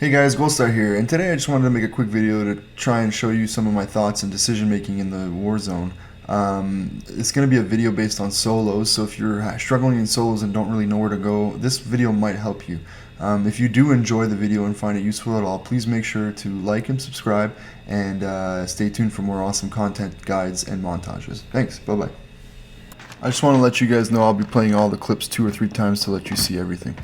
Hey guys, Goldstar here, and today I just wanted to make a quick video to try and show you some of my thoughts and decision making in the Warzone. It's going to be a video based on solos, so if you're struggling in solos and don't really know where to go, this video might help you. If you do enjoy the video and find it useful at all, please make sure to like and subscribe, and stay tuned for more awesome content, guides, and montages. Thanks, bye-bye. I just want to let you guys know I'll be playing all the clips 2 or 3 times to let you see everything.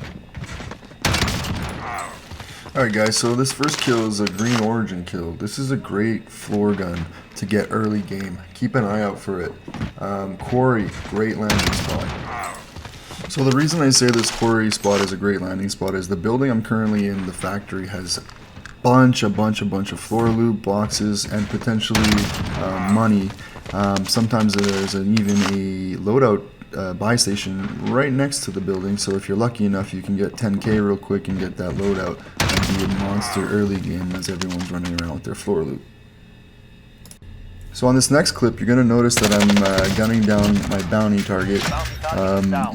Alright guys, so this first kill is a green origin kill. This is a great floor gun to get early game. Keep an eye out for it. Quarry, great landing spot. So the reason I say this quarry spot is a great landing spot is the building I'm currently in, the factory, has a bunch of floor loot, boxes, and potentially money. Sometimes there's even a loadout buy station right next to the building, so if you're lucky enough you can get 10k real quick and get that loadout and be a monster early game as everyone's running around with their floor loot. So on this next clip you're going to notice that I'm gunning down my bounty target.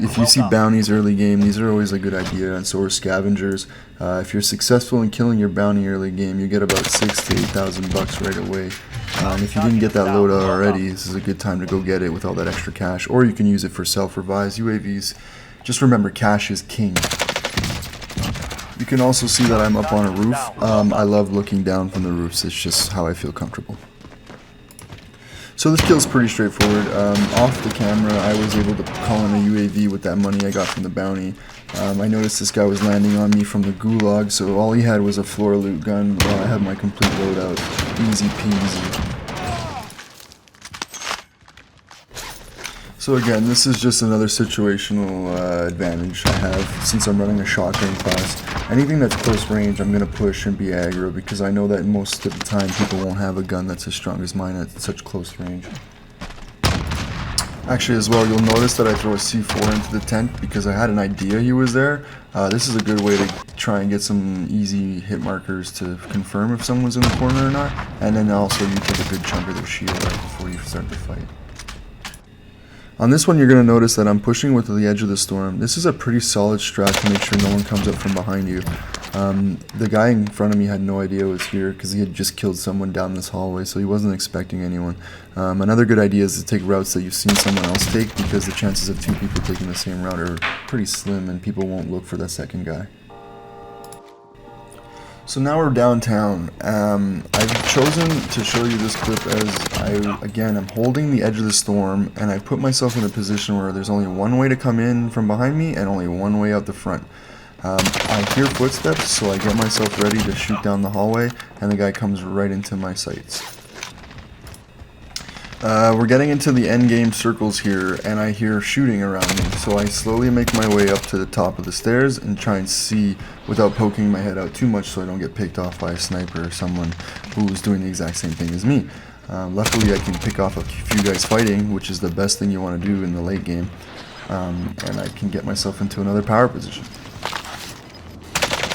If you see bounties early game, these are always a good idea, and so are scavengers. If you're successful in killing your bounty early game, you get about 6,000 to 8,000 bucks right away. If you didn't get that loadout already, this is a good time to go get it with all that extra cash, or you can use it for self-revives, UAVs. Just remember, cash is king. You can also see that I'm up on a roof. I love looking down from the roofs, it's just how I feel comfortable. So this kill is pretty straightforward. Off the camera, I was able to call in a UAV with that money I got from the bounty. I noticed this guy was landing on me from the gulag, so all he had was a floor loot gun while I had my complete loadout. Easy peasy. So again, this is just another situational advantage I have since I'm running a shotgun class. Anything that's close range, I'm going to push and be aggro because I know that most of the time people won't have a gun that's as strong as mine at such close range. Actually, as well, you'll notice that I throw a C4 into the tent because I had an idea he was there. This is a good way to try and get some easy hit markers to confirm if someone's in the corner or not, and then also you take a good chunk of their shield right before you start the fight. On this one, you're going to notice that I'm pushing with the edge of the storm. This is a pretty solid strat to make sure no one comes up from behind you. The guy in front of me had no idea I was here because he had just killed someone down this hallway, so he wasn't expecting anyone. Another good idea is to take routes that you've seen someone else take, because the chances of 2 people taking the same route are pretty slim and people won't look for that second guy. So now we're downtown. I've chosen to show you this clip as I'm holding the edge of the storm, and I put myself in a position where there's only one way to come in from behind me and only one way out the front. I hear footsteps, so I get myself ready to shoot down the hallway, and the guy comes right into my sights. We're getting into the endgame circles here, and I hear shooting around me, so I slowly make my way up to the top of the stairs and try and see without poking my head out too much so I don't get picked off by a sniper or someone who's doing the exact same thing as me. Luckily I can pick off a few guys fighting, which is the best thing you want to do in the late game, and I can get myself into another power position.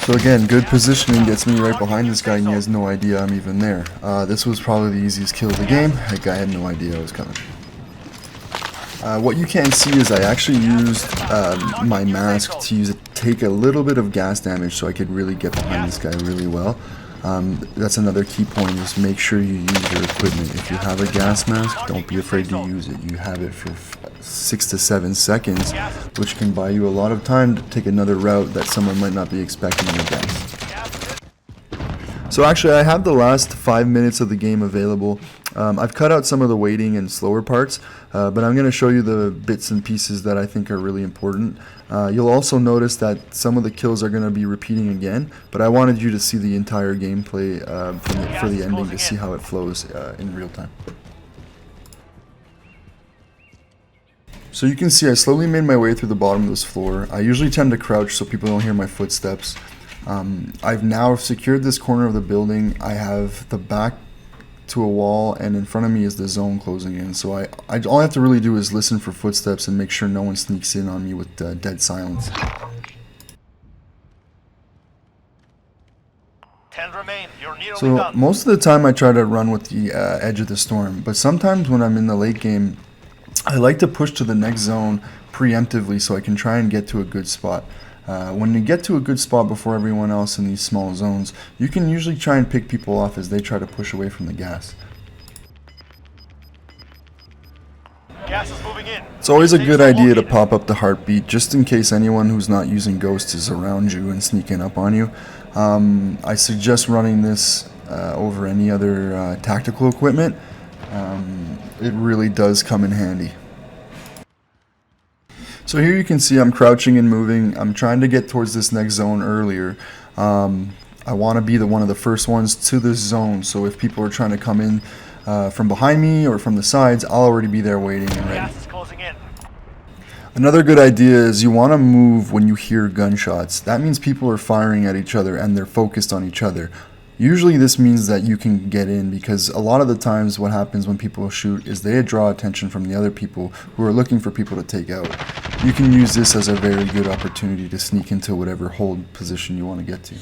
So again, good positioning gets me right behind this guy and he has no idea I'm even there. This was probably the easiest kill of the game. That guy had no idea I was coming. What you can't see is I actually used my mask to take a little bit of gas damage so I could really get behind this guy really well. That's another key point, is make sure you use your equipment. If you have a gas mask, don't be afraid to use it. You have it for 6 to 7 seconds, which can buy you a lot of time to take another route that someone might not be expecting in the gas. So actually I have the last 5 minutes of the game available. I've cut out some of the waiting and slower parts, but I'm going to show you the bits and pieces that I think are really important. You'll also notice that some of the kills are going to be repeating again, but I wanted you to see the entire gameplay for the ending to see how it flows in real time. So you can see I slowly made my way through the bottom of this floor. I usually tend to crouch so people don't hear my footsteps. I've now secured this corner of the building. I have the back to a wall, and in front of me is the zone closing in. So all I have to really do is listen for footsteps and make sure no one sneaks in on me with dead silence. 10 remain. You're nearly So done. most of the time I try to run with the edge of the storm, but sometimes when I'm in the late game, I like to push to the next zone preemptively so I can try and get to a good spot. When you get to a good spot before everyone else in these small zones, you can usually try and pick people off as they try to push away from the gas. Gas is moving in. It's always a good idea to pop up the heartbeat just in case anyone who's not using Ghost is around you and sneaking up on you. I suggest running this over any other tactical equipment. It really does come in handy. So here you can see I'm crouching and moving. I'm trying to get towards this next zone earlier. I want to be one of the first ones to this zone, so if people are trying to come in from behind me or from the sides, I'll already be there waiting and ready. Gas is closing in. Another good idea is you want to move when you hear gunshots. That means people are firing at each other and they're focused on each other. Usually this means that you can get in, because a lot of the times what happens when people shoot is they draw attention from the other people who are looking for people to take out. You can use this as a very good opportunity to sneak into whatever hold position you want to get to.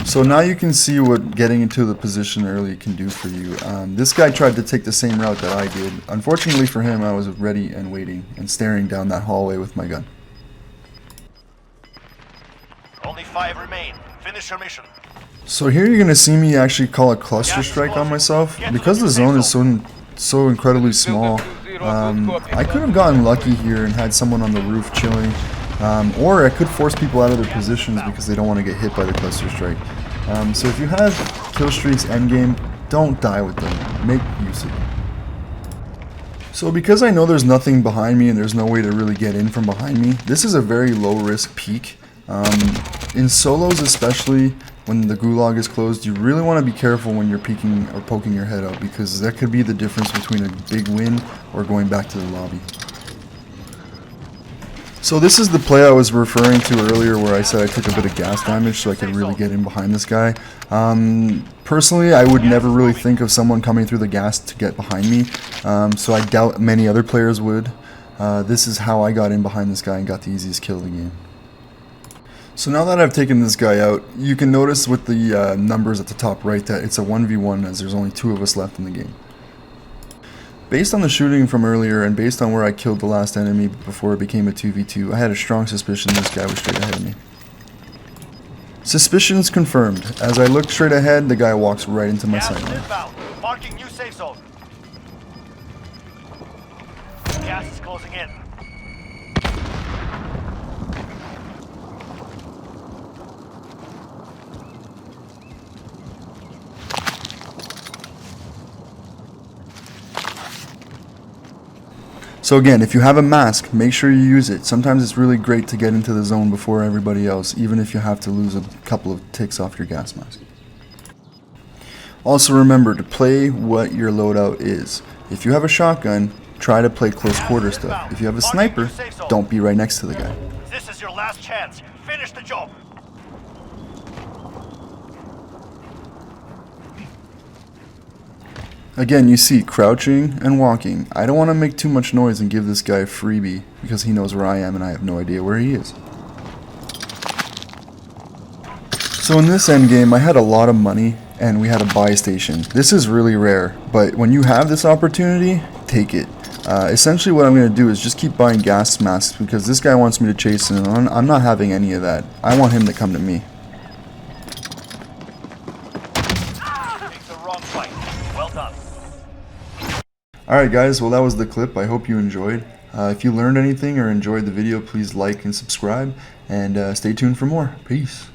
So now you can see what getting into the position early can do for you. This guy tried to take the same route that I did. Unfortunately for him, I was ready and waiting and staring down that hallway with my gun. Only 5 remain. Finish your mission. So here you're going to see me actually call a cluster strike on myself. Because the zone is so incredibly small, I could have gotten lucky here and had someone on the roof chilling. Or I could force people out of their positions because they don't want to get hit by the cluster strike. So if you have kill streaks endgame, don't die with them. Make use of them. So because I know there's nothing behind me and there's no way to really get in from behind me, this is a very low risk peek. In solos especially, when the gulag is closed, you really want to be careful when you're peeking or poking your head out, because that could be the difference between a big win or going back to the lobby. So this is the play I was referring to earlier where I said I took a bit of gas damage so I could really get in behind this guy. Personally, I would never really think of someone coming through the gas to get behind me, so I doubt many other players would. This is how I got in behind this guy and got the easiest kill of the game. So now that I've taken this guy out, you can notice with the numbers at the top right that it's a 1v1 as there's only 2 of us left in the game. Based on the shooting from earlier and based on where I killed the last enemy before it became a 2v2, I had a strong suspicion this guy was straight ahead of me. Suspicions confirmed. As I look straight ahead, the guy walks right into my sight line. Inbound. Marking new safe zone. Gas is closing in. So again, if you have a mask, make sure you use it. Sometimes it's really great to get into the zone before everybody else, even if you have to lose a couple of ticks off your gas mask. Also remember to play what your loadout is. If you have a shotgun, try to play close quarter stuff. If you have a sniper, don't be right next to the guy. This is your last chance. Finish the job. Again, you see crouching and walking. I don't want to make too much noise and give this guy a freebie because he knows where I am and I have no idea where he is. So in this endgame, I had a lot of money and we had a buy station. This is really rare, but when you have this opportunity, take it. Essentially what I'm going to do is just keep buying gas masks because this guy wants me to chase him and I'm not having any of that. I want him to come to me. Take the wrong fight. Well done. Alright guys, well that was the clip. I hope you enjoyed. If you learned anything or enjoyed the video, please like and subscribe, and stay tuned for more. Peace.